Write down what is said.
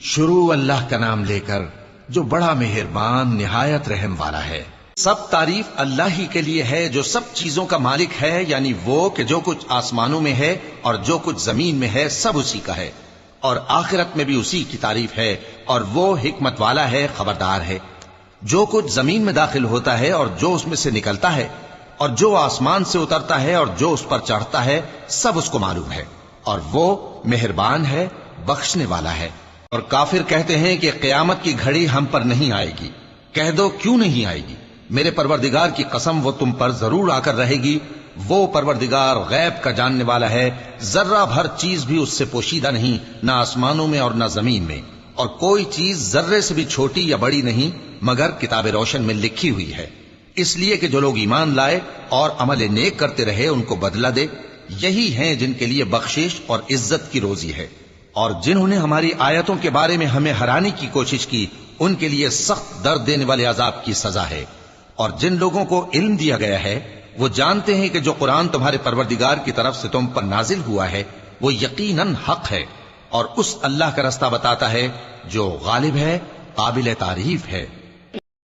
شروع اللہ کا نام لے کر جو بڑا مہربان نہایت رحم والا ہے۔ سب تعریف اللہ ہی کے لیے ہے جو سب چیزوں کا مالک ہے، یعنی وہ کہ جو کچھ آسمانوں میں ہے اور جو کچھ زمین میں ہے سب اسی کا ہے، اور آخرت میں بھی اسی کی تعریف ہے، اور وہ حکمت والا ہے، خبردار ہے۔ جو کچھ زمین میں داخل ہوتا ہے اور جو اس میں سے نکلتا ہے اور جو آسمان سے اترتا ہے اور جو اس پر چڑھتا ہے سب اس کو معلوم ہے، اور وہ مہربان ہے، بخشنے والا ہے۔ اور کافر کہتے ہیں کہ قیامت کی گھڑی ہم پر نہیں آئے گی۔ کہہ دو کیوں نہیں آئے گی؟ میرے پروردگار کی قسم وہ تم پر ضرور آ کر رہے گی۔ وہ پروردگار غیب کا جاننے والا ہے، ذرہ بھر چیز بھی اس سے پوشیدہ نہیں، نہ آسمانوں میں اور نہ زمین میں، اور کوئی چیز ذرے سے بھی چھوٹی یا بڑی نہیں مگر کتاب روشن میں لکھی ہوئی ہے، اس لیے کہ جو لوگ ایمان لائے اور عمل نیک کرتے رہے ان کو بدلہ دے۔ یہی ہیں جن کے لیے بخشش اور عزت کی روزی ہے، اور جنہوں نے ہماری آیتوں کے بارے میں ہمیں ہرانے کی کوشش کی ان کے لیے سخت درد دینے والے عذاب کی سزا ہے۔ اور جن لوگوں کو علم دیا گیا ہے وہ جانتے ہیں کہ جو قرآن تمہارے پروردگار کی طرف سے تم پر نازل ہوا ہے وہ یقیناً حق ہے، اور اس اللہ کا رستہ بتاتا ہے جو غالب ہے، قابل تعریف ہے۔